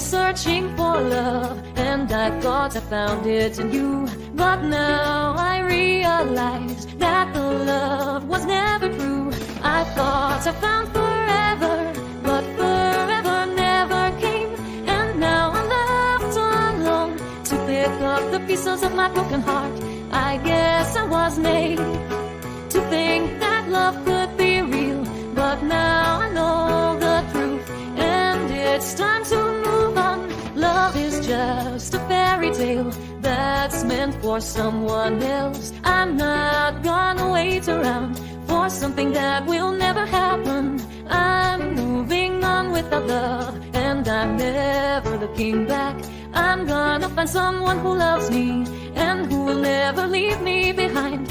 searching for love, and I thought I found it in you. But now I realize that the love was never true. I thought I found forever, but forever never came. And now I'm left alone to pick up the pieces of my broken heart. I guess I was made to think that love could be real, but now I know the truth, and it's time to move on. Love is just a fairy tale that's meant for someone else. I'm not gonna wait around for something that will never happen. I'm moving on without love, and I'm never looking back. I'm gonna find someone who loves me and who will never leave me behind.